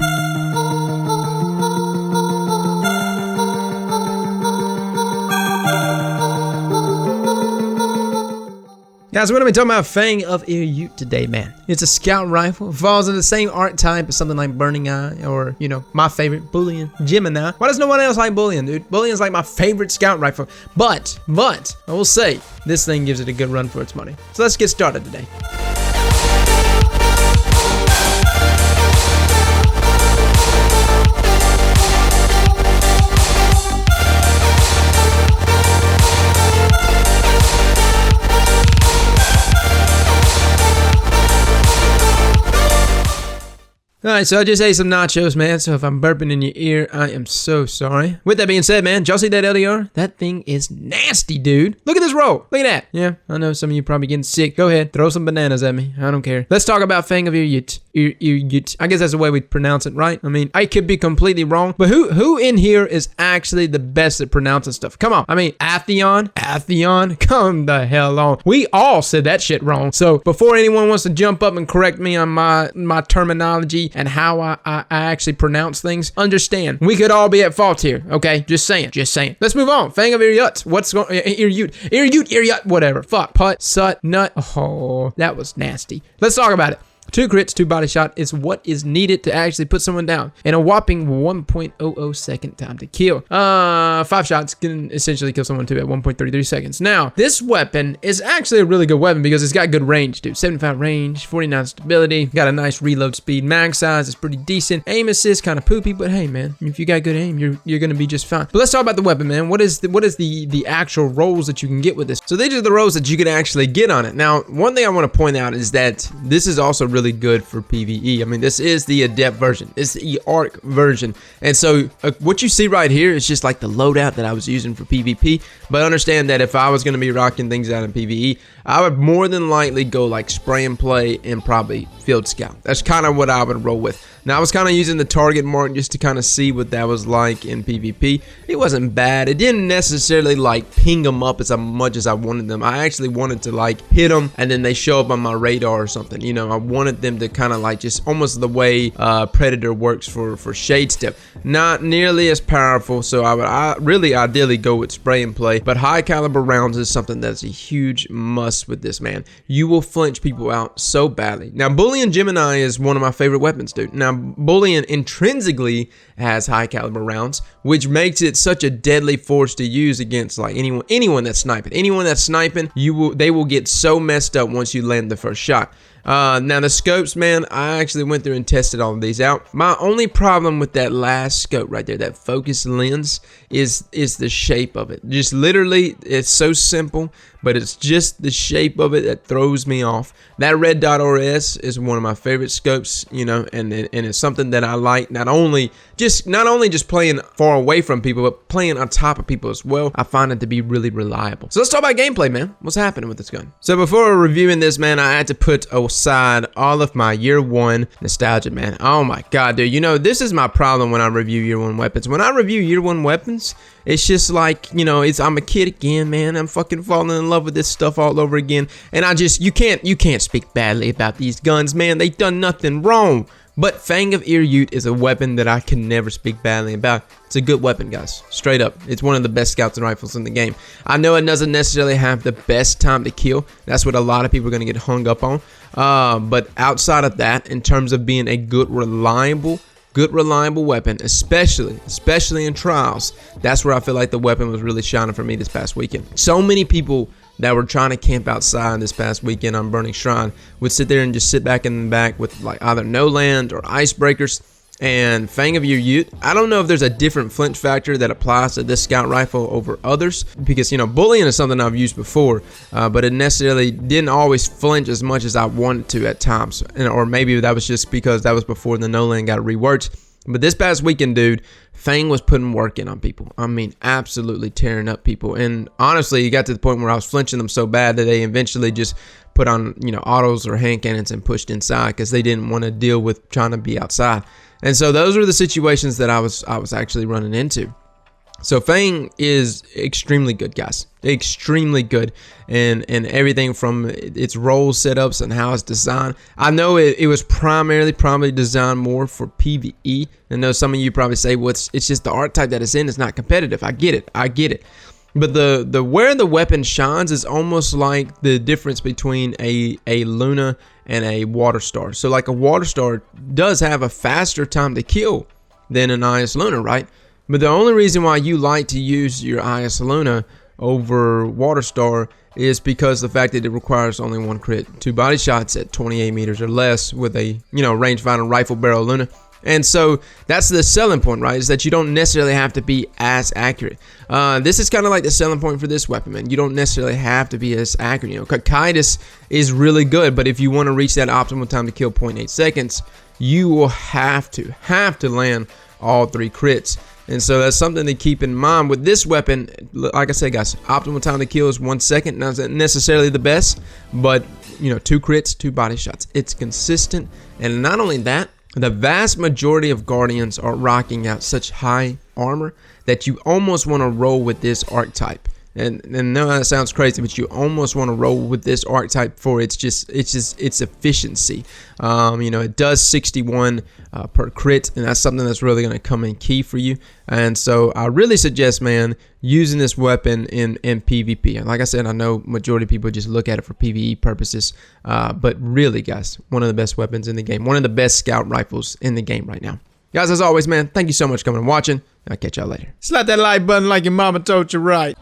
Guys, we're going to be talking about Fang of Ute today, man. It's a scout rifle. It falls in the same art type as something like Burning Eye or, you know, my favorite, Bullion Gemini. Why does no one else like Bullion, dude? Bullion's like my favorite scout rifle. But, I will say, this thing gives it a good run for its money. So let's get started today. Alright, so I just ate some nachos, man, so if I'm burping in your ear, I am so sorry. With that being said, man, did y'all see that LDR? That thing is nasty, dude. Look at this roll. Look at that. Yeah, I know some of you probably getting sick. Go ahead, throw some bananas at me. I don't care. Let's talk about Fang of Ute. I guess that's the way we pronounce it, right? I mean, I could be completely wrong, but who in here is actually the best at pronouncing stuff? Come on. I mean, Atheon, come the hell on. We all said that shit wrong. So before anyone wants to jump up and correct me on my terminology and how I actually pronounce things, understand, we could all be at fault here, okay? Just saying. Let's move on. Fang of Ute. What's going Ute, whatever. Fuck. Putt, sut, nut. Oh, that was nasty. Let's talk about it. 2 crits, 2 body shot is what is needed to actually put someone down. And a whopping 1.00 second time to kill. 5 shots can essentially kill someone too at 1.33 seconds. Now, this weapon is actually a really good weapon because it's got good range, dude. 75 range, 49 stability, got a nice reload speed. Mag size is pretty decent. Aim assist kind of poopy, but hey, man, if you got good aim, you're gonna be just fine. But let's talk about the weapon, man. What is the actual rolls that you can get with this? So these are the rolls that you can actually get on it. Now, one thing I want to point out is that this is also really good for PvE. I mean, this is the Adept version. It's the Arc version. And so what you see right here is just like the loadout that I was using for PvP. But understand that if I was going to be rocking things out in PvE, I would more than likely go like spray and play and probably field scout. That's kind of what I would roll with. Now, I was kind of using the target mark just to kind of see what that was like in PvP. It wasn't bad. It didn't necessarily like ping them up as much as I wanted them. I actually wanted to like hit them and then they show up on my radar or something. You know, I wanted them to kind of like just almost the way Predator works for Shade Step. Not nearly as powerful, so I would really ideally go with spray and play. But high caliber rounds is something that's a huge must with this, man. You will flinch people out so badly. Now, Bullion Gemini is one of my favorite weapons, dude. Now, Bullion intrinsically has high caliber rounds, which makes it such a deadly force to use against like anyone that's sniping. Anyone that's sniping, they will get so messed up once you land the first shot. Now the scopes, man, I actually went through and tested all of these out. My only problem with that last scope right there, that focus lens, is the shape of it. Just literally, it's so simple, but it's just the shape of it that throws me off. That red dot RS is one of my favorite scopes, you know, and it's something that I like. Not only just playing far away from people, but playing on top of people as well. I find it to be really reliable. So let's talk about gameplay, man. What's happening with this gun? So before reviewing this, man, I had to put aside all of my year 1 nostalgia, man. Oh my god, dude. You know, this is my problem when I review year 1 weapons. When I review year 1 weapons, it's just like, you know, I'm a kid again, man. I'm fucking falling in love with this stuff all over again. And you can't speak badly about these guns, man. They've done nothing wrong. But Fang of Ute is a weapon that I can never speak badly about. It's a good weapon, guys. Straight up. It's one of the best scouts and rifles in the game. I know it doesn't necessarily have the best time to kill. That's what a lot of people are going to get hung up on. But outside of that, in terms of being a good, reliable weapon, especially in trials, that's where I feel like the weapon was really shining for me this past weekend. So many people that were trying to camp outside this past weekend on Burning Shrine would sit there and just sit back in the back with like either no land or icebreakers. And Fang of Ute, I don't know if there's a different flinch factor that applies to this scout rifle over others, because, you know, Bullion is something I've used before, but it necessarily didn't always flinch as much as I wanted to at times. Or maybe that was just because that was before the no land got reworked. But this past weekend, dude, Fang was putting work in on people. I mean, absolutely tearing up people. And honestly, it got to the point where I was flinching them so bad that they eventually just put on, you know, autos or hand cannons and pushed inside because they didn't want to deal with trying to be outside. And so those were the situations that I was actually running into. So Fang is extremely good, guys. Extremely good, and everything from its roll setups and how it's designed. I know it was probably designed more for PvE. I know some of you probably say, well, it's just the archetype that it's in. It's not competitive. I get it. But the where the weapon shines is almost like the difference between a Luna and a Water Star. So like a Water Star does have a faster time to kill than an IS Luna, right? But the only reason why you like to use your IS Luna over Water Star is because the fact that it requires only 1 crit, 2 body shots at 28 meters or less with a rangefinder rifle barrel Luna. And so that's the selling point, right? Is that you don't necessarily have to be as accurate. This is kind of like the selling point for this weapon, man. You don't necessarily have to be as accurate. Kaitis is really good, but if you want to reach that optimal time to kill 0.8 seconds, you will have to land all 3 crits. And so that's something to keep in mind with this weapon. Like I said, guys, optimal time to kill is 1 second. Not necessarily the best, but 2 crits, 2 body shots. It's consistent. And not only that, the vast majority of Guardians are rocking out such high armor that you almost want to roll with this archetype. And no, that sounds crazy, but you almost want to roll with this archetype for its efficiency. It does 61 per crit, and that's something that's really going to come in key for you. And so I really suggest, man, using this weapon in PvP. And like I said, I know majority of people just look at it for PvE purposes, but really, guys, one of the best weapons in the game, one of the best scout rifles in the game right now. Guys, as always, man, thank you so much for coming and watching. I'll catch y'all later. Slap that like button like your mama told you right.